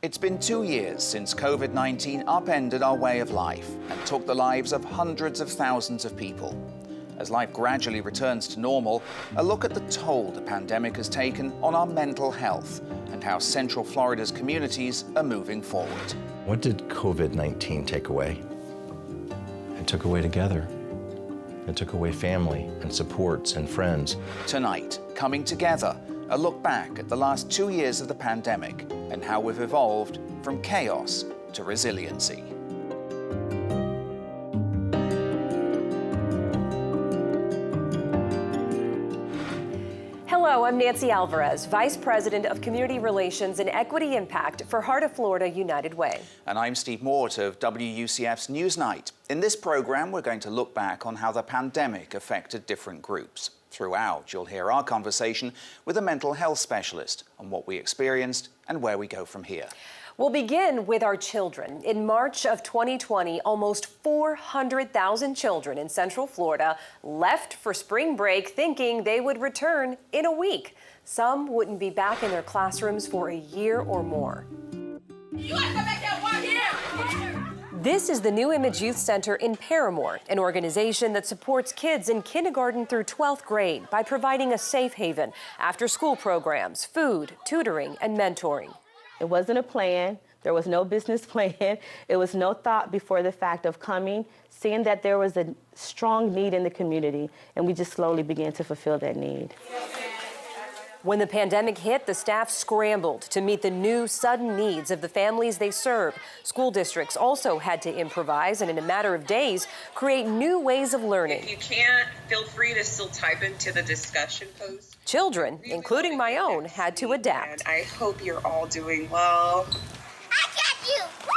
It's been 2 years since COVID-19 upended our way of life and took the lives of hundreds of thousands of people. As life gradually returns to normal, a look at the toll the pandemic has taken on our mental health and how Central Florida's communities are moving forward. What did COVID-19 take away? It took away together. It took away family and supports and friends. Tonight, Coming Together, a look back at the last 2 years of the pandemic and how we've evolved from chaos to resiliency. Hello, I'm Nancy Alvarez, Vice President of Community Relations and Equity Impact for Heart of Florida United Way. And I'm Steve Mort of WUCF's Newsnight. In this program, we're going to look back on how the pandemic affected different groups. Throughout, you'll hear our conversation with a mental health specialist on what we experienced and where we go from here. We'll begin with our children. In March of 2020, almost 400,000 children in Central Florida left for spring break thinking they would return in a week. Some wouldn't be back in their classrooms for a year or more. You have to make that one here! This is the New Image Youth Center in Paramore, an organization that supports kids in kindergarten through 12th grade by providing a safe haven, after-school programs, food, tutoring, and mentoring. It wasn't a plan. There was no business plan. It was no thought before the fact of coming, seeing that there was a strong need in the community, and we just slowly began to fulfill that need. When the pandemic hit, the staff scrambled to meet the new, sudden needs of the families they serve. School districts also had to improvise and, in a matter of days, create new ways of learning. If you can't, feel free to still type into the discussion post. Children, including my own, had to adapt. And I hope you're all doing well. I got you! Woo!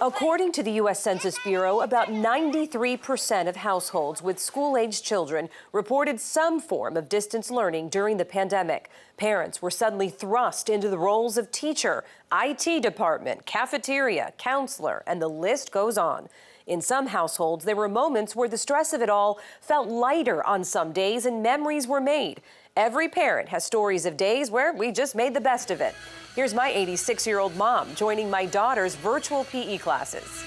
According to the U.S. Census Bureau, about 93% of households with school-aged children reported some form of distance learning during the pandemic. Parents were suddenly thrust into the roles of teacher, IT department, cafeteria, counselor, and the list goes on. In some households, there were moments where the stress of it all felt lighter on some days and memories were made. Every parent has stories of days where we just made the best of it. Here's my 86-year-old mom joining my daughter's virtual PE classes.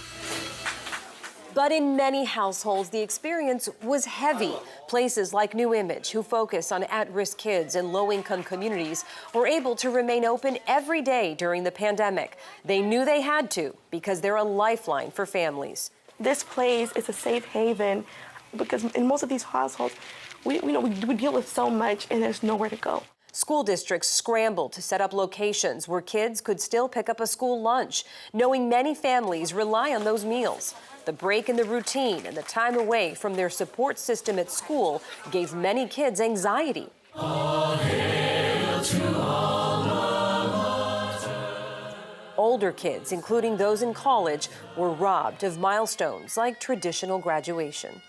But in many households, the experience was heavy. Places like New Image, who focus on at-risk kids in low-income communities, were able to remain open every day during the pandemic. They knew they had to because they're a lifeline for families. This place is a safe haven because in most of these households, we deal with so much and there's nowhere to go. School districts scrambled to set up locations where kids could still pick up a school lunch, knowing many families rely on those meals. The break in the routine and the time away from their support system at school gave many kids anxiety. All hail to Older kids, including those in college, were robbed of milestones like traditional graduation.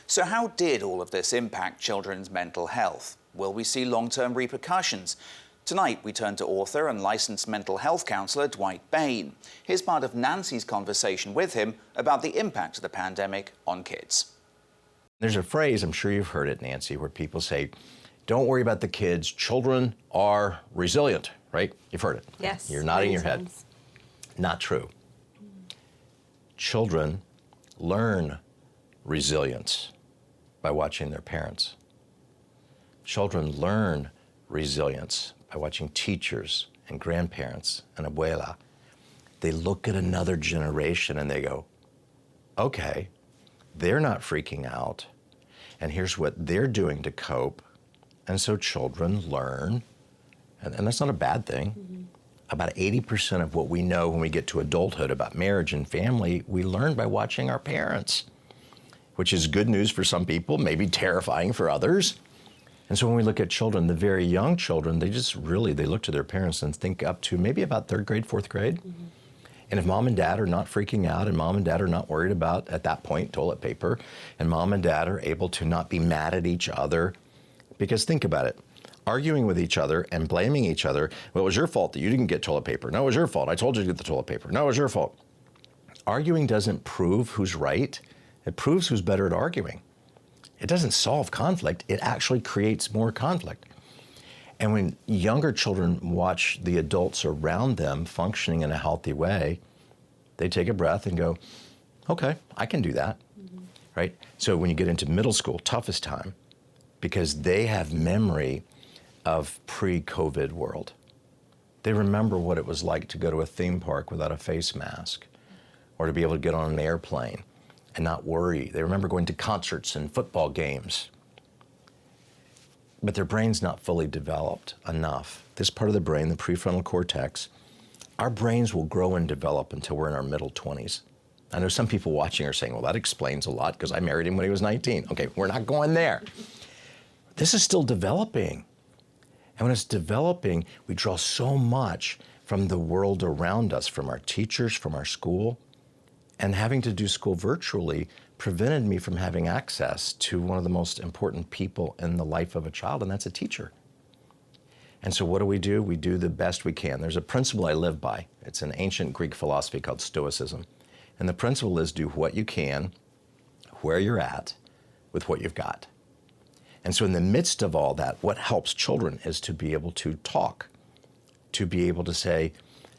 So how did all of this impact children's mental health? Will we see long-term repercussions? Tonight, we turn to author and licensed mental health counselor Dwight Bain. Here's part of Nancy's conversation with him about the impact of the pandemic on kids. There's a phrase, I'm sure you've heard it, Nancy, where people say, don't worry about the kids, children are resilient, right? You've heard it. Yes. You're nodding your head. Not true. Children learn resilience by watching their parents. Children learn resilience by watching teachers and grandparents and abuela. They look at another generation and they go, okay, they're not freaking out, and here's what they're doing to cope. And so children learn, and that's not a bad thing. Mm-hmm. About 80% of what we know when we get to adulthood about marriage and family, we learn by watching our parents, which is good news for some people, maybe terrifying for others. And so when we look at children, the very young children, they look to their parents and think up to maybe about 3rd grade, 4th grade. Mm-hmm. And if mom and dad are not freaking out and mom and dad are not worried about, at that point, toilet paper, and mom and dad are able to not be mad at each other, because think about it, arguing with each other and blaming each other, well, it was your fault that you didn't get toilet paper. No, it was your fault. I told you to get the toilet paper. No, it was your fault. Arguing doesn't prove who's right. It proves who's better at arguing. It doesn't solve conflict. It actually creates more conflict. And when younger children watch the adults around them functioning in a healthy way, they take a breath and go, okay, I can do that, right? So when you get into middle school, toughest time, because they have memory of pre-COVID world. They remember what it was like to go to a theme park without a face mask, or to be able to get on an airplane and not worry. They remember going to concerts and football games. But their brain's not fully developed enough. This part of the brain, the prefrontal cortex, our brains will grow and develop until we're in our middle 20s. I know some people watching are saying, well, that explains a lot because I married him when he was 19. Okay, we're not going there. This is still developing. And when it's developing, we draw so much from the world around us, from our teachers, from our school. And having to do school virtually prevented me from having access to one of the most important people in the life of a child, and that's a teacher. And so what do? We do the best we can. There's a principle I live by. It's an ancient Greek philosophy called Stoicism. And the principle is do what you can, where you're at, with what you've got. And so in the midst of all that, what helps children is to be able to talk, to be able to say,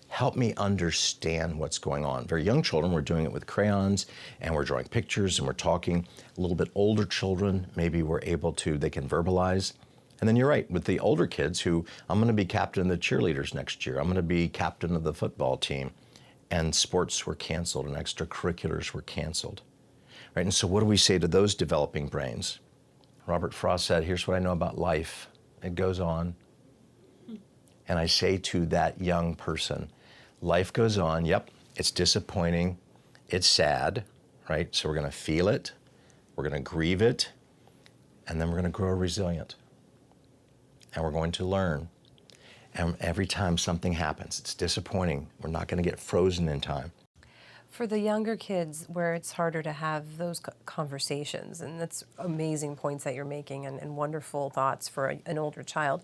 help me understand what's going on. Very young children, we're doing it with crayons, and we're drawing pictures, and we're talking. A little bit older children, maybe we're able to, they can verbalize. And then you're right, with the older kids who, I'm going to be captain of the cheerleaders next year. I'm going to be captain of the football team. And sports were canceled, and extracurriculars were canceled. Right? And so what do we say to those developing brains? Robert Frost said, here's what I know about life. It goes on. And I say to that young person, life goes on. Yep, it's disappointing. It's sad, right? So we're going to feel it. We're going to grieve it. And then we're going to grow resilient. And we're going to learn. And every time something happens, it's disappointing. We're not going to get frozen in time. For the younger kids where it's harder to have those conversations, and that's amazing points that you're making and wonderful thoughts for an older child.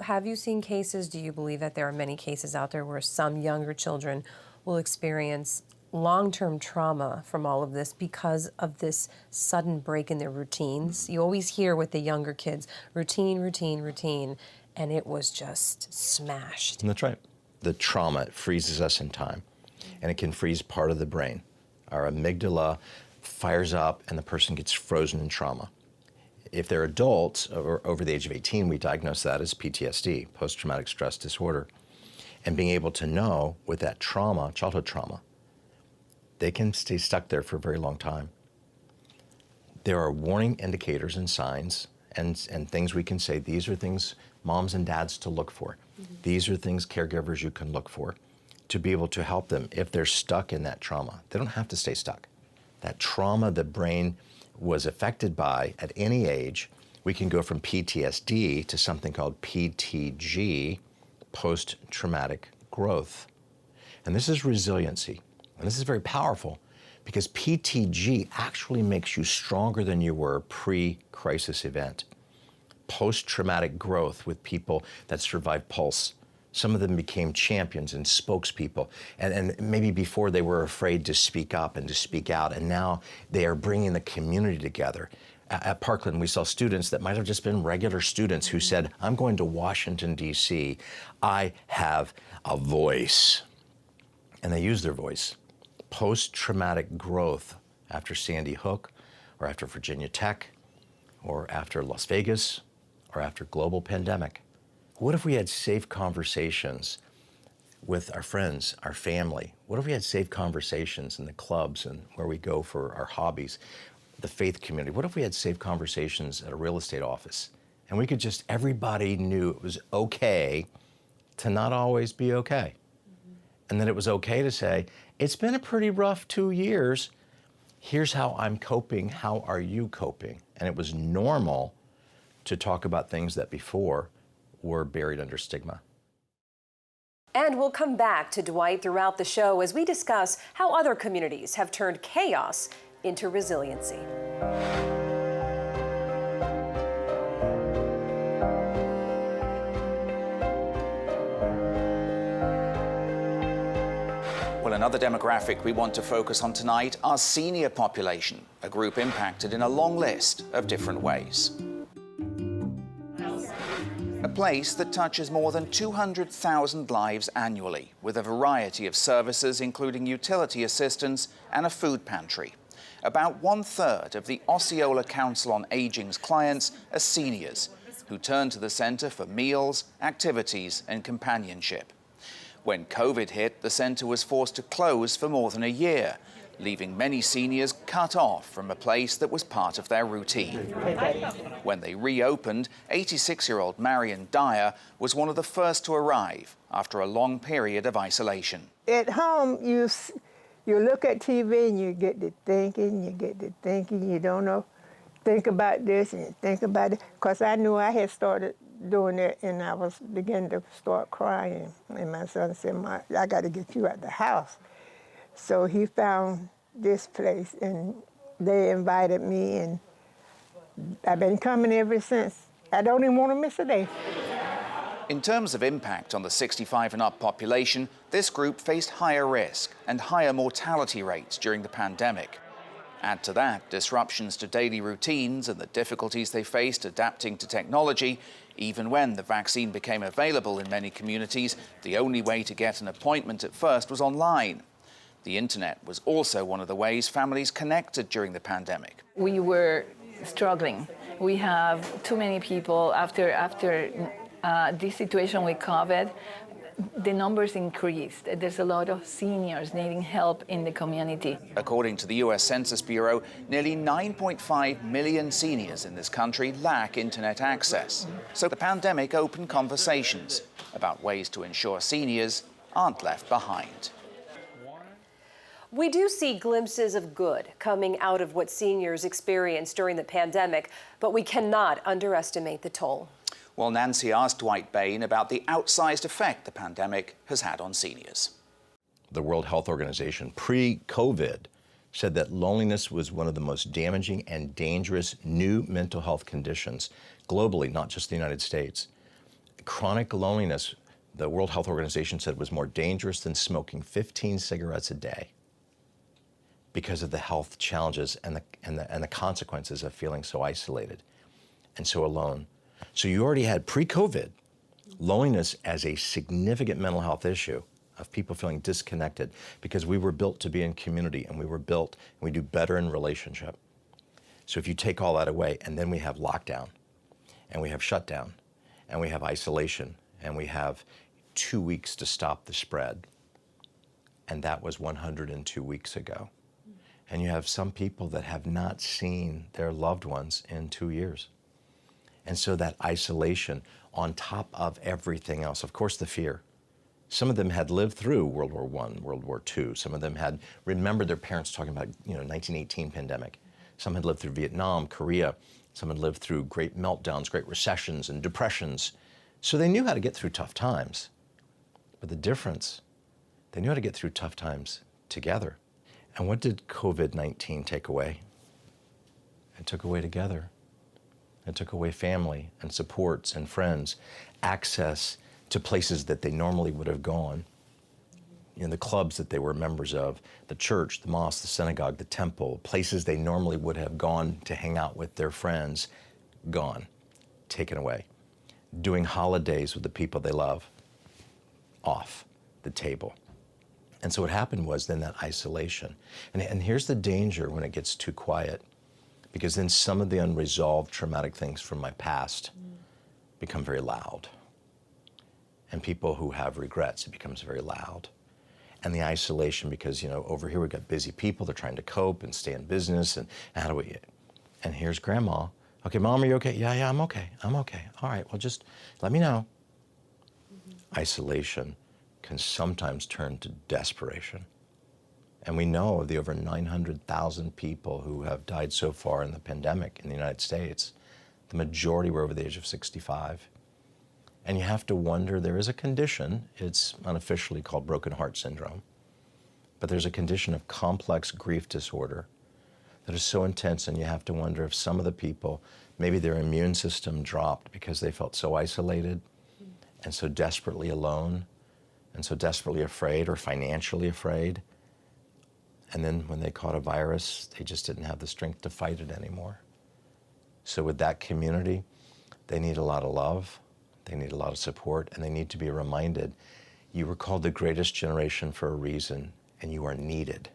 Have you seen cases, do you believe that there are many cases out there where some younger children will experience long-term trauma from all of this because of this sudden break in their routines? You always hear with the younger kids, routine, routine, routine, and it was just smashed. And that's right. The trauma freezes us in time, and it can freeze part of the brain. Our amygdala fires up, and the person gets frozen in trauma. If they're adults or over the age of 18, we diagnose that as PTSD, post-traumatic stress disorder. And being able to know with that trauma, childhood trauma, they can stay stuck there for a very long time. There are warning indicators and signs and things we can say, these are things moms and dads to look for. Mm-hmm. These are things caregivers you can look for to be able to help them if they're stuck in that trauma. They don't have to stay stuck. That trauma the brain was affected by at any age, we can go from PTSD to something called PTG, post-traumatic growth. And this is resiliency. And this is very powerful because PTG actually makes you stronger than you were pre-crisis event. Post-traumatic growth with people that survived PULSE. Some of them became champions and spokespeople, and maybe before they were afraid to speak up and to speak out, and now they are bringing the community together. At Parkland, we saw students that might have just been regular students who said, I'm going to Washington, D.C. I have a voice. And they use their voice. Post-traumatic growth after Sandy Hook, or after Virginia Tech, or after Las Vegas, or after global pandemic. What if we had safe conversations with our friends, our family? What if we had safe conversations in the clubs and where we go for our hobbies, the faith community? What if we had safe conversations at a real estate office? And we could just, everybody knew it was okay to not always be okay. Mm-hmm. And that it was okay to say, it's been a pretty rough 2 years. Here's how I'm coping. How are you coping? And it was normal to talk about things that before were buried under stigma. And we'll come back to Dwight throughout the show as we discuss how other communities have turned chaos into resiliency. Well, another demographic we want to focus on tonight, our senior population, a group impacted in a long list of different ways. A place that touches more than 200,000 lives annually, with a variety of services including utility assistance and a food pantry. About 1/3 of the Osceola Council on Aging's clients are seniors who turn to the centre for meals, activities and companionship. When COVID hit, the centre was forced to close for more than a year, leaving many seniors cut off from a place that was part of their routine. When they reopened, 86-year-old Marion Dyer was one of the first to arrive after a long period of isolation. At home, you look at TV and you get to thinking, you don't know, think about this and think about it. Because I knew I had started doing it and I was beginning to start crying. And my son said, I got to get you out the house. So he found this place and they invited me and I've been coming ever since. I don't even want to miss a day. In terms of impact on the 65 and up population, this group faced higher risk and higher mortality rates during the pandemic. Add to that disruptions to daily routines and the difficulties they faced adapting to technology. Even when the vaccine became available in many communities, the only way to get an appointment at first was online. The internet was also one of the ways families connected during the pandemic. We were struggling. We have too many people after this situation with COVID. The numbers increased. There's a lot of seniors needing help in the community. According to the US Census Bureau, nearly 9.5 million seniors in this country lack internet access. So the pandemic opened conversations about ways to ensure seniors aren't left behind. We do see glimpses of good coming out of what seniors experienced during the pandemic, but we cannot underestimate the toll. Well, Nancy asked Dwight Bain about the outsized effect the pandemic has had on seniors. The World Health Organization, pre-COVID, said that loneliness was one of the most damaging and dangerous new mental health conditions globally, not just the United States. Chronic loneliness, the World Health Organization said, was more dangerous than smoking 15 cigarettes a day, because of the health challenges and the consequences of feeling so isolated and so alone. So you already had pre-COVID loneliness as a significant mental health issue of people feeling disconnected because we were built to be in community and we do better in relationship. So if you take all that away and then we have lockdown and we have shutdown and we have isolation and we have 2 weeks to stop the spread, and that was 102 weeks ago. And you have some people that have not seen their loved ones in 2 years. And so that isolation on top of everything else, of course the fear. Some of them had lived through World War I, World War II. Some of them had remembered their parents talking about, 1918 pandemic. Some had lived through Vietnam, Korea. Some had lived through great meltdowns, great recessions and depressions. So they knew how to get through tough times. But the difference, they knew how to get through tough times together. And what did COVID-19 take away? It took away together. It took away family and supports and friends, access to places that they normally would have gone, the clubs that they were members of, the church, the mosque, the synagogue, the temple, places they normally would have gone to hang out with their friends, gone, taken away. Doing holidays with the people they love, off the table. And so what happened was then that isolation. And here's the danger when it gets too quiet, because then some of the unresolved traumatic things from my past become very loud. And people who have regrets, it becomes very loud. And the isolation, because, over here we've got busy people, they're trying to cope and stay in business, and how do we, and here's grandma. Okay, Mom, are you okay? Yeah, I'm okay. All right, well, just let me know. Isolation can sometimes turn to desperation. And we know of the over 900,000 people who have died so far in the pandemic in the United States. The majority were over the age of 65. And you have to wonder, there is a condition, it's unofficially called broken heart syndrome, but there's a condition of complex grief disorder that is so intense, and you have to wonder if some of the people, maybe their immune system dropped because they felt so isolated and so desperately alone and so desperately afraid or financially afraid. And then when they caught a virus, they just didn't have the strength to fight it anymore. So with that community, they need a lot of love, they need a lot of support, and they need to be reminded, you were called the greatest generation for a reason, and you are needed.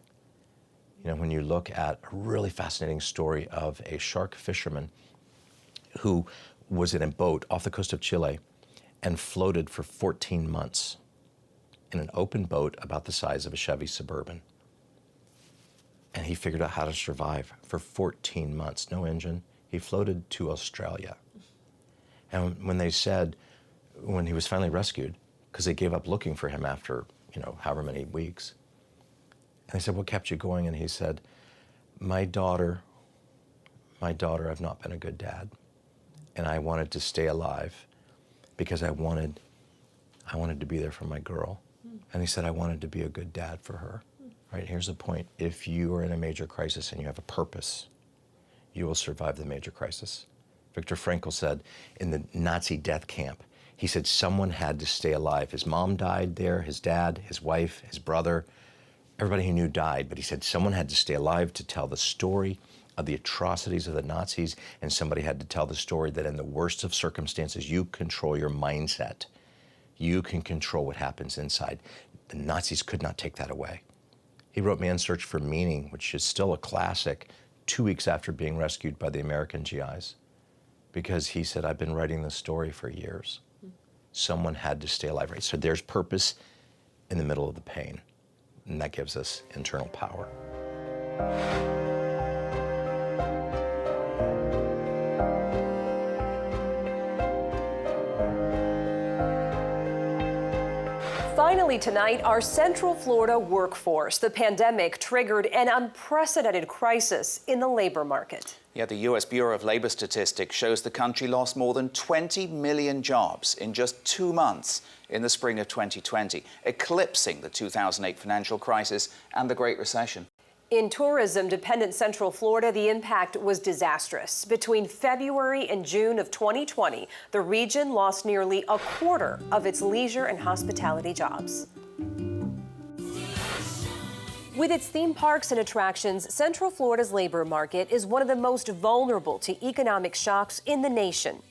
You know, when you look at a really fascinating story of a shark fisherman who was in a boat off the coast of Chile and floated for 14 months in an open boat about the size of a Chevy Suburban. And he figured out how to survive for 14 months, no engine. He floated to Australia. And when they said, when he was finally rescued, because they gave up looking for him after, however many weeks, and they said, what kept you going? And he said, my daughter, I've not been a good dad. And I wanted to stay alive because I wanted to be there for my girl. And he said, I wanted to be a good dad for her. Right, here's the point. If you are in a major crisis and you have a purpose, you will survive the major crisis. Viktor Frankl said in the Nazi death camp, he said someone had to stay alive. His mom died there, his dad, his wife, his brother, everybody he knew died, but he said someone had to stay alive to tell the story of the atrocities of the Nazis, and somebody had to tell the story that in the worst of circumstances, you control your mindset. You can control what happens inside. The Nazis could not take that away. He wrote Man's Search for Meaning, which is still a classic, 2 weeks after being rescued by the American GIs, because he said, I've been writing this story for years. Someone had to stay alive. Right? So there's purpose in the middle of the pain, and that gives us internal power. Finally tonight, our Central Florida workforce. The pandemic triggered an unprecedented crisis in the labor market. Yeah, the U.S. Bureau of Labor Statistics shows the country lost more than 20 million jobs in just 2 months in the spring of 2020, eclipsing the 2008 financial crisis and the Great Recession. In tourism-dependent Central Florida, the impact was disastrous. Between February and June of 2020, the region lost nearly a quarter of its leisure and hospitality jobs. With its theme parks and attractions, Central Florida's labor market is one of the most vulnerable to economic shocks in the nation.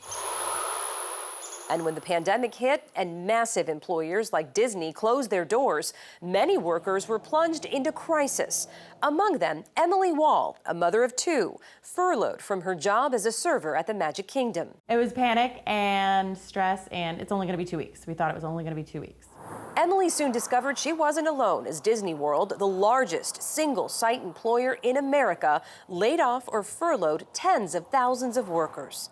And when the pandemic hit and massive employers like Disney closed their doors, many workers were plunged into crisis. Among them, Emily Wall, a mother of 2, furloughed from her job as a server at the Magic Kingdom. It was panic and stress, and it's only going to be 2 weeks. We thought it was only going to be 2 weeks. Emily soon discovered she wasn't alone as Disney World, the largest single-site employer in America, laid off or furloughed tens of thousands of workers.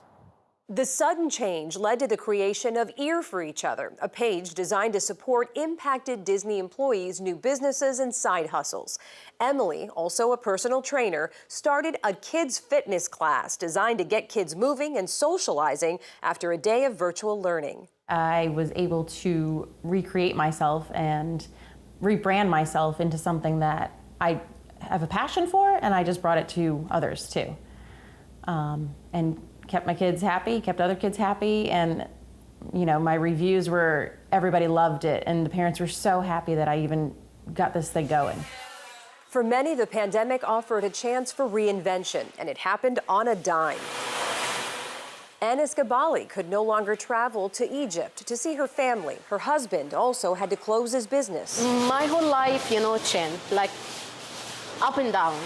The sudden change led to the creation of Ear for Each Other, a page designed to support impacted Disney employees' new businesses and side hustles. Emily, also a personal trainer, started a kids' fitness class designed to get kids moving and socializing after a day of virtual learning. I was able to recreate myself and rebrand myself into something that I have a passion for, and I just brought it to others too. And kept my kids happy, kept other kids happy, and my reviews were, everybody loved it, and the parents were so happy that I even got this thing going. For many, the pandemic offered a chance for reinvention, and it happened on a dime. Anis Gabali could no longer travel to Egypt to see her family. Her husband also had to close his business. My whole life, changed, like up and down.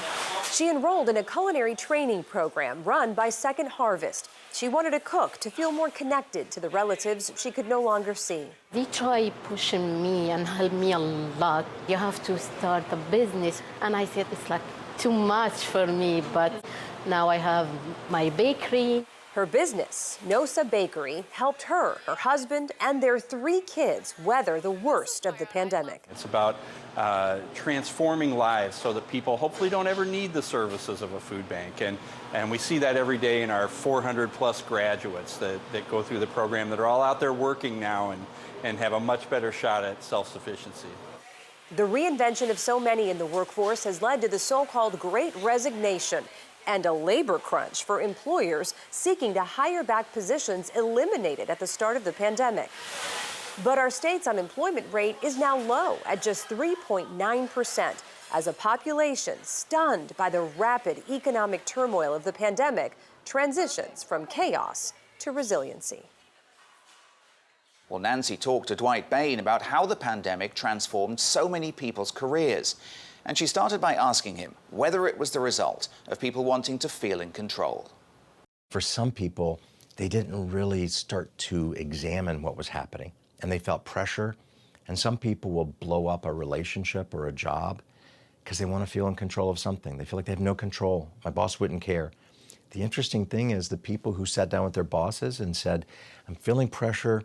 She enrolled in a culinary training program run by Second Harvest. She wanted to cook to feel more connected to the relatives she could no longer see. They try pushing me and help me a lot. You have to start a business. And I said, it's like too much for me, but now I have my bakery. Her business, Nosa Bakery, helped her, her husband, and their 3 kids weather the worst of the pandemic. It's about transforming lives so that people hopefully don't ever need the services of a food bank. And we see that every day in our 400 plus graduates that go through the program that are all out there working now and have a much better shot at self-sufficiency. The reinvention of so many in the workforce has led to the so-called Great Resignation and a labor crunch for employers seeking to hire back positions eliminated at the start of the pandemic. But our state's unemployment rate is now low at just 3.9%, as a population stunned by the rapid economic turmoil of the pandemic transitions from chaos to resiliency. Well, Nancy talked to Dwight Bain about how the pandemic transformed so many people's careers. And she started by asking him whether it was the result of people wanting to feel in control. For some people, they didn't really start to examine what was happening, and they felt pressure. And some people will blow up a relationship or a job because they want to feel in control of something. They feel like they have no control. My boss wouldn't care. The interesting thing is the people who sat down with their bosses and said, I'm feeling pressure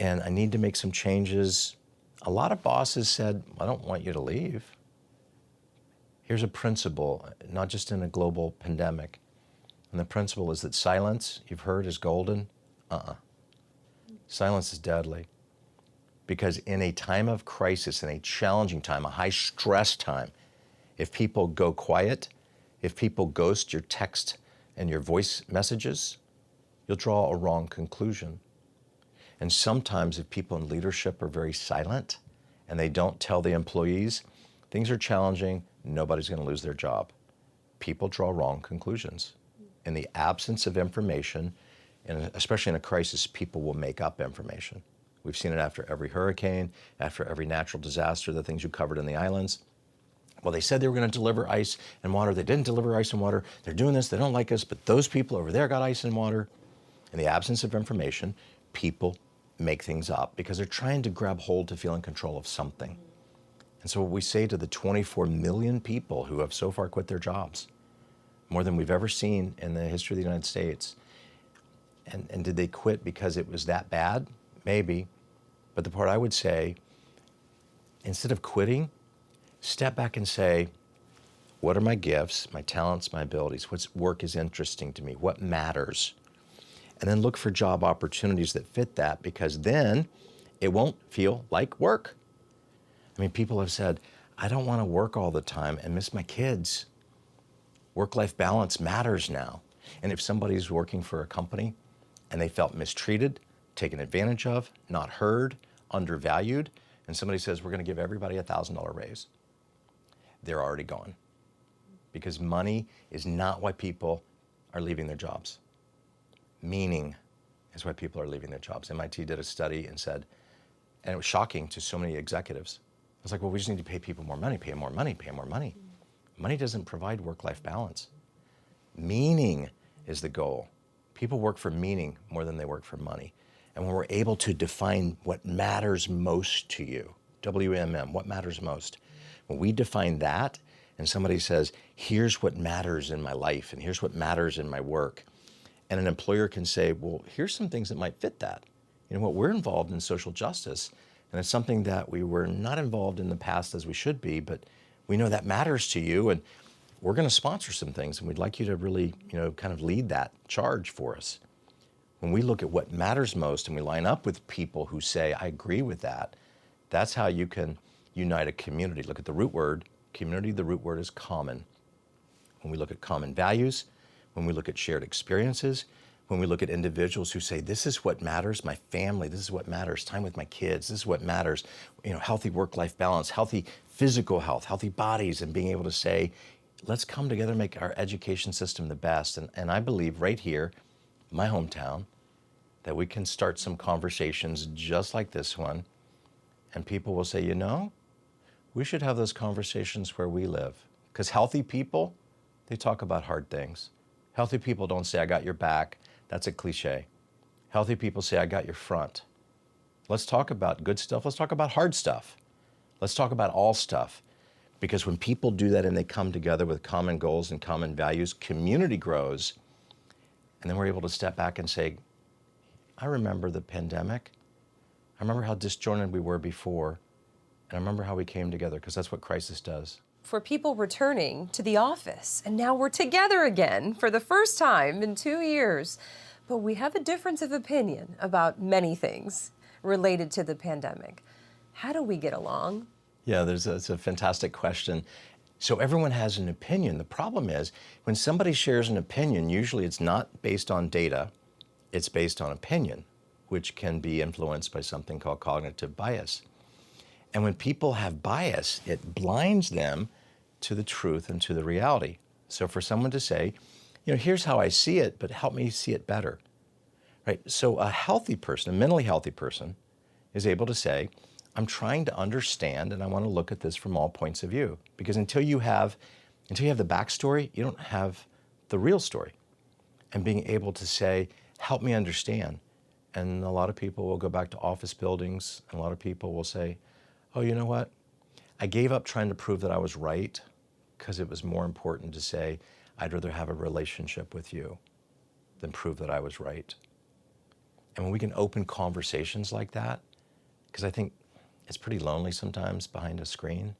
and I need to make some changes. A lot of bosses said, I don't want you to leave. Here's a principle, not just in a global pandemic. And the principle is that silence, you've heard, is golden. Silence is deadly. Because in a time of crisis, in a challenging time, a high stress time, if people go quiet, if people ghost your text and your voice messages, you'll draw a wrong conclusion. And sometimes if people in leadership are very silent and they don't tell the employees, things are challenging, nobody's going to lose their job. People draw wrong conclusions. In the absence of information, and especially in a crisis, people will make up information. We've seen it after every hurricane, after every natural disaster, the things you covered in the islands. Well, they said they were going to deliver ice and water. They didn't deliver ice and water. They're doing this. They don't like us, but those people over there got ice and water. In the absence of information, people make things up because they're trying to grab hold to feel in control of something. And so what we say to the 24 million people who have so far quit their jobs, more than we've ever seen in the history of the United States, and did they quit because it was that bad? Maybe. But the part I would say, instead of quitting, step back and say, what are my gifts, my talents, my abilities? What work is interesting to me? What matters? And then look for job opportunities that fit that, because then it won't feel like work. I mean, people have said, I don't want to work all the time and miss my kids. Work-life balance matters now. And if somebody's working for a company and they felt mistreated, taken advantage of, not heard, undervalued, and somebody says, we're going to give everybody a $1,000 raise, they're already gone. Because money is not why people are leaving their jobs. Meaning is why people are leaving their jobs. MIT did a study and said, and it was shocking to so many executives. I was like, well, we just need to pay people more money, pay them more money, pay them more money. Money doesn't provide work-life balance. Meaning is the goal. People work for meaning more than they work for money. And when we're able to define what matters most to you, WMM, what matters most, when we define that and somebody says, here's what matters in my life and here's what matters in my work, and an employer can say, well, here's some things that might fit that. You know what, we're involved in social justice, and it's something that we were not involved in the past as we should be, but we know that matters to you, and we're going to sponsor some things, and we'd like you to really, kind of lead that charge for us. When we look at what matters most and we line up with people who say, I agree with that, that's how you can unite a community. Look at the root word, community, the root word is common. When we look at common values, when we look at shared experiences, when we look at individuals who say, this is what matters, my family, this is what matters, time with my kids, this is what matters, healthy work-life balance, healthy physical health, healthy bodies, and being able to say, let's come together and make our education system the best. And I believe right here, my hometown, that we can start some conversations just like this one, and people will say, we should have those conversations where we live. Because healthy people, they talk about hard things. Healthy people don't say, I got your back. That's a cliche. Healthy people say, I got your front. Let's talk about good stuff. Let's talk about hard stuff. Let's talk about all stuff. Because when people do that and they come together with common goals and common values, community grows. And then we're able to step back and say, I remember the pandemic. I remember how disjointed we were before. And I remember how we came together, because that's what crisis does. For people returning to the office, and now we're together again for the first time in 2 years. But we have a difference of opinion about many things related to the pandemic. How do we get along? Yeah, it's a fantastic question. So everyone has an opinion. The problem is, when somebody shares an opinion, usually it's not based on data, it's based on opinion, which can be influenced by something called cognitive bias. And when people have bias, it blinds them to the truth and to the reality. So for someone to say, here's how I see it, but help me see it better, right? So a healthy person, a mentally healthy person, is able to say, I'm trying to understand and I want to look at this from all points of view. Because until you have the backstory, you don't have the real story. And being able to say, help me understand. And a lot of people will go back to office buildings, and a lot of people will say, oh, you know what? I gave up trying to prove that I was right because it was more important to say, I'd rather have a relationship with you than prove that I was right. And when we can open conversations like that, because I think it's pretty lonely sometimes behind a screen,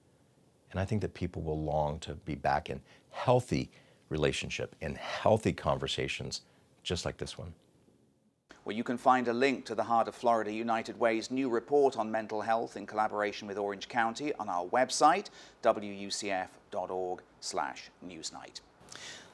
and I think that people will long to be back in healthy relationship, in healthy conversations, just like this one. Well, you can find a link to the Heart of Florida United Way's new report on mental health in collaboration with Orange County on our website, wucf.org/newsnight.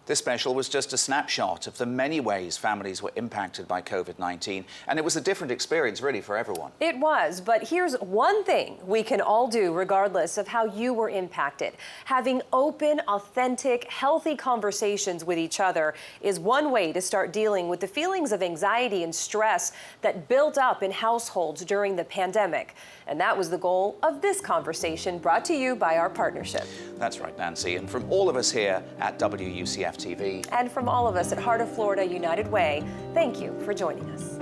This special was just a snapshot of the many ways families were impacted by COVID-19, and it was a different experience, really, for everyone. It was, but here's one thing we can all do regardless of how you were impacted. Having open, authentic, healthy conversations with each other is one way to start dealing with the feelings of anxiety and stress that built up in households during the pandemic. And that was the goal of this conversation, brought to you by our partnership. That's right, Nancy. And from all of us here at WUCF TV. And from all of us at Heart of Florida United Way, thank you for joining us.